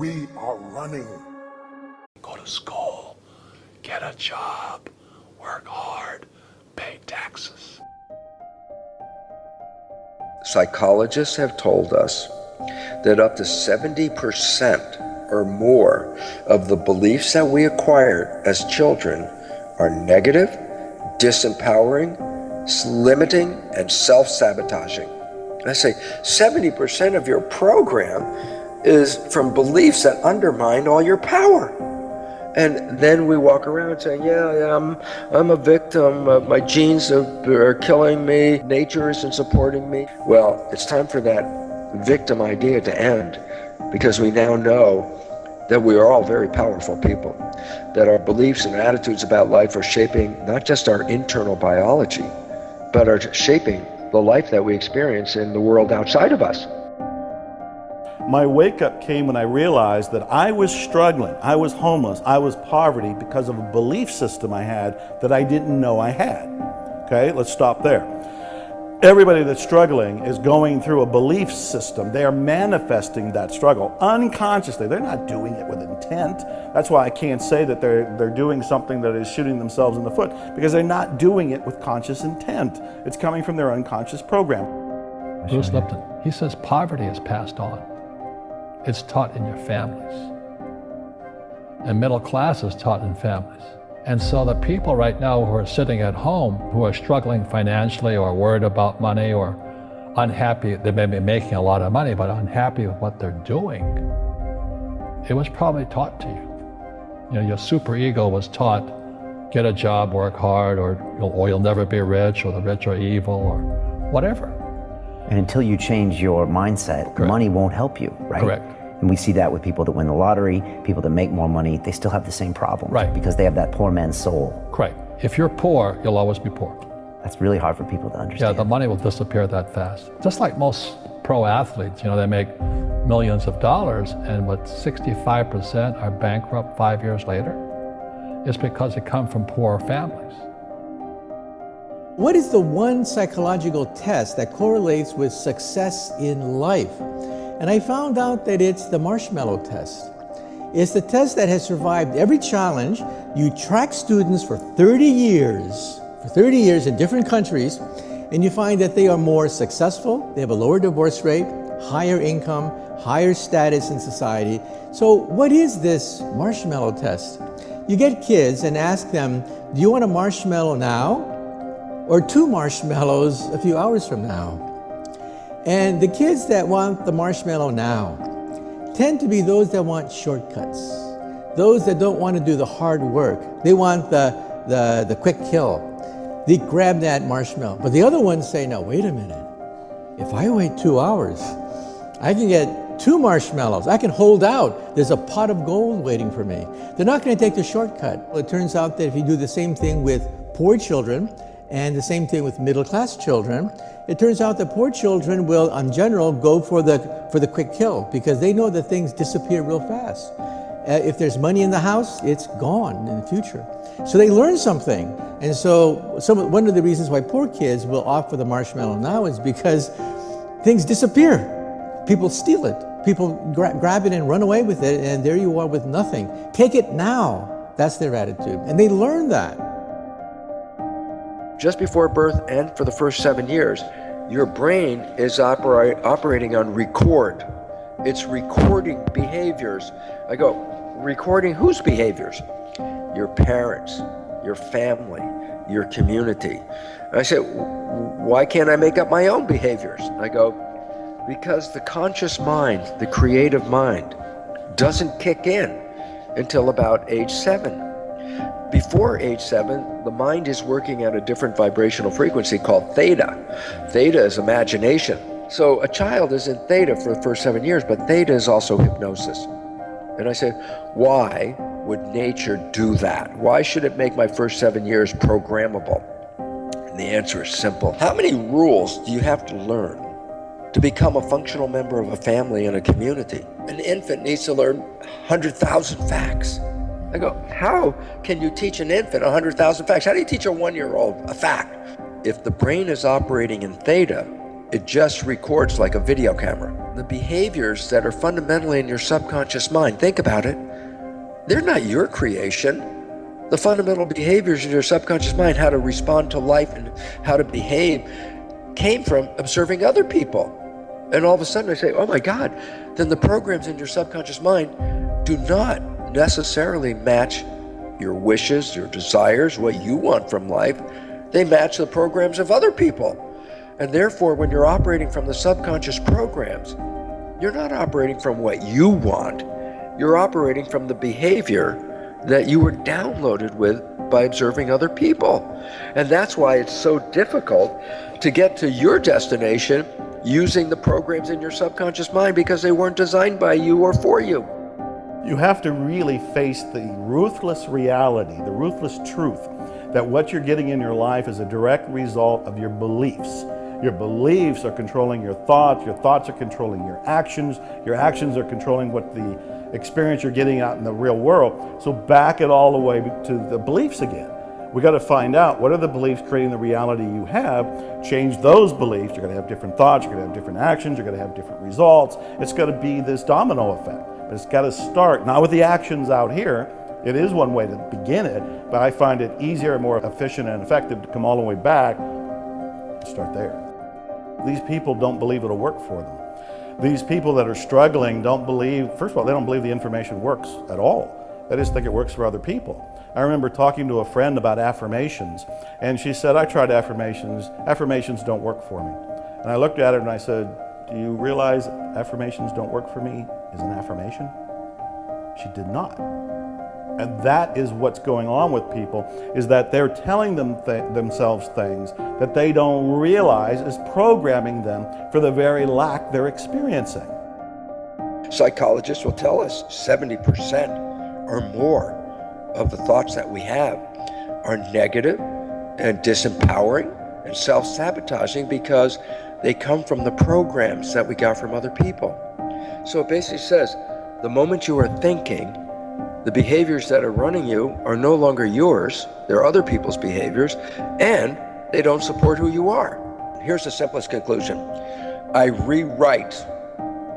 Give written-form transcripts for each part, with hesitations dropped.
we are running. Go to school, get a job, work hard, pay taxes. Psychologists have told us that up to 70% or more of the beliefs that we acquired as children are negative, disempowering, limiting, and self-sabotaging. And I say 70% of your program is from beliefs that undermine all your power. And then we walk around saying, yeah, I'm a victim, my genes are killing me, nature isn't supporting me. Well, it's time for that victim idea to end, because we now know that we are all very powerful people, that our beliefs and attitudes about life are shaping not just our internal biology, but are shaping the life that we experience in the world outside of us. My wake-up came when I realized that I was struggling, I was homeless, I was poverty because of a belief system I had that I didn't know I had. Okay, let's stop there. Everybody that's struggling is going through a belief system. They are manifesting that struggle unconsciously. They're not doing it with intent. That's why I can't say that they're doing something that is shooting themselves in the foot, because they're not doing it with conscious intent. It's coming from their unconscious program. Bruce Lipton, he says poverty is passed on. It's taught in your families. And middle class is taught in families. And so the people right now who are sitting at home, who are struggling financially or worried about money or unhappy, they may be making a lot of money, but unhappy with what they're doing, it was probably taught to you. You know, your superego was taught, get a job, work hard, or you'll never be rich, or the rich are evil, or whatever. And until you change your mindset, Correct. Money won't help you, right? Correct. And we see that with people that win the lottery, people that make more money, they still have the same problem. Right. Because they have that poor man's soul. Correct. If you're poor, you'll always be poor. That's really hard for people to understand. Yeah, the money will disappear that fast. Just like most pro athletes, you know, they make millions of dollars, and what 65% are bankrupt 5 years later, it's because they come from poor families. What is the one psychological test that correlates with success in life? And I found out that it's the marshmallow test. It's the test that has survived every challenge. You track students for 30 years in different countries, and you find that they are more successful, they have a lower divorce rate, higher income, higher status in society. So what is this marshmallow test? You get kids and ask them, do you want a marshmallow now? Or 2 marshmallows a few hours from now? And the kids that want the marshmallow now tend to be those that want shortcuts, those that don't want to do the hard work. They want the quick kill. They grab that marshmallow. But the other ones say, no, wait a minute. If I wait 2 hours, I can get 2 marshmallows. I can hold out. There's a pot of gold waiting for me. They're not going to take the shortcut. Well, it turns out that if you do the same thing with poor children, and the same thing with middle-class children, it turns out that poor children will, in general, go for the quick kill, because they know that things disappear real fast. If there's money in the house, it's gone in the future. So they learn something. And so one of the reasons why poor kids will opt for the marshmallow now is because things disappear. People steal it. People grab it and run away with it, and there you are with nothing. Take it now. That's their attitude. And they learn that. Just before birth and for the first 7 years, your brain is operating on record. It's recording behaviors. I go, recording whose behaviors? Your parents, your family, your community. And I said, why can't I make up my own behaviors? I go, because the conscious mind, the creative mind, doesn't kick in until about age 7. Before age 7, the mind is working at a different vibrational frequency called theta. Theta is imagination. So a child is in theta for the first 7 years, but theta is also hypnosis. And I said, why would nature do that? Why should it make my first 7 years programmable? And the answer is simple. How many rules do you have to learn to become a functional member of a family and a community? An infant needs to learn 100,000 facts. I go, how can you teach an infant 100,000 facts? How do you teach a 1-year-old a fact? If the brain is operating in theta, it just records like a video camera. the behaviors that are fundamentally in your subconscious mind, think about it, they're not your creation. The fundamental behaviors in your subconscious mind, how to respond to life and how to behave, came from observing other people. And all of a sudden I say, oh my God, then the programs in your subconscious mind do not necessarily match your wishes, your desires, what you want from life. They match the programs of other people. And therefore, when you're operating from the subconscious programs, you're not operating from what you want. You're operating from the behavior that you were downloaded with by observing other people. And that's why it's so difficult to get to your destination using the programs in your subconscious mind, because they weren't designed by you or for you. You have to really face the ruthless reality, the ruthless truth, that what you're getting in your life is a direct result of your beliefs. Your beliefs are controlling your thoughts are controlling your actions are controlling what the experience you're getting out in the real world. So back it all the way to the beliefs again. We got to find out what are the beliefs creating the reality you have, change those beliefs. You're going to have different thoughts, you're going to have different actions, you're going to have different results. It's going to be this domino effect. But it's got to start, not with the actions out here. It is one way to begin it, but I find it easier, more efficient and effective to come all the way back and start there. These people don't believe it'll work for them. These people that are struggling don't believe, first of all, they don't believe the information works at all. They just think it works for other people. I remember talking to a friend about affirmations, and she said, I tried affirmations. Affirmations don't work for me. And I looked at her and I said, do you realize affirmations don't work for me is an affirmation? She did not. And that is what's going on with people, is that they're telling themselves things that they don't realize is programming them for the very lack they're experiencing. Psychologists will tell us 70% or more of the thoughts that we have are negative and disempowering and self-sabotaging because they come from the programs that we got from other people. So it basically says, the moment you are thinking, the behaviors that are running you are no longer yours, they're other people's behaviors, and they don't support who you are. Here's the simplest conclusion. I rewrite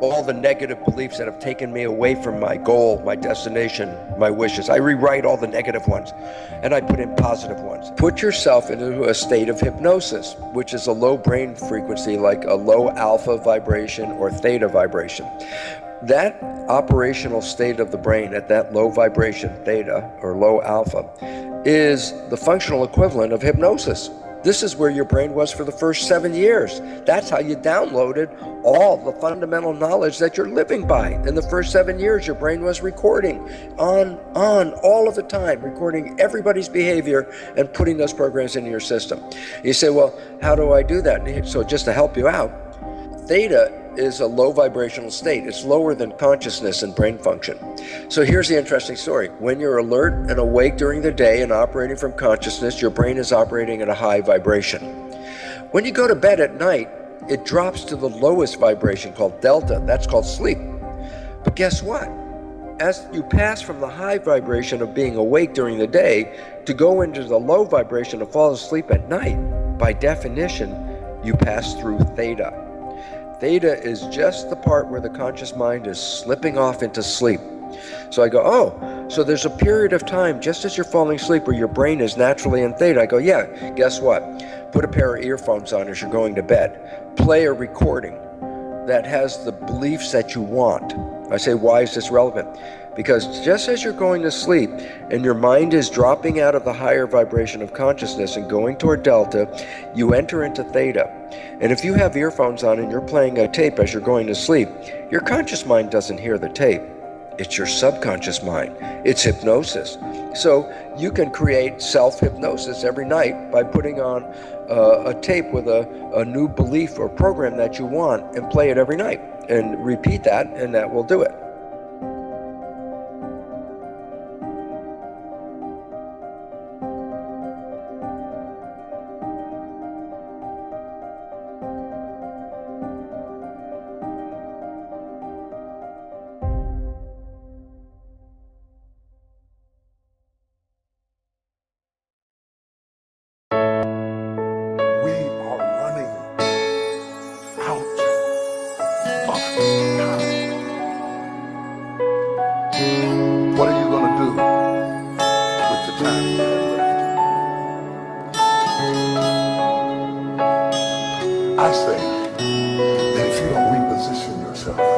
all the negative beliefs that have taken me away from my goal, my destination, my wishes. I rewrite all the negative ones, and I put in positive ones. Put yourself into a state of hypnosis, which is a low brain frequency, like a low alpha vibration or theta vibration. That operational state of the brain at that low vibration, theta or low alpha, is the functional equivalent of hypnosis. This is where your brain was for the first 7 years. That's how you downloaded all the fundamental knowledge that you're living by. In the first 7 years, your brain was recording on all of the time, recording everybody's behavior and putting those programs into your system. You say, well, how do I do that? So just to help you out, theta is a low vibrational state. It's lower than consciousness and brain function. So here's the interesting story. When you're alert and awake during the day and operating from consciousness, your brain is operating at a high vibration. When you go to bed at night, it drops to the lowest vibration called delta. That's called sleep. But guess what? As you pass from the high vibration of being awake during the day to go into the low vibration of fall asleep at night, by definition, you pass through theta. Theta is just the part where the conscious mind is slipping off into sleep. So I go, oh, so there's a period of time just as you're falling asleep where your brain is naturally in theta. I go, yeah, guess what? Put a pair of earphones on as you're going to bed. Play a recording that has the beliefs that you want. I say, why is this relevant? Because just as you're going to sleep and your mind is dropping out of the higher vibration of consciousness and going toward delta, you enter into theta. And if you have earphones on and you're playing a tape as you're going to sleep, your conscious mind doesn't hear the tape. It's your subconscious mind. It's hypnosis. So you can create self-hypnosis every night by putting on a tape with a new belief or program that you want and play it every night. And repeat that, and that will do it. We are running out of What are you going to do with the time you have left? I say that if you don't reposition yourself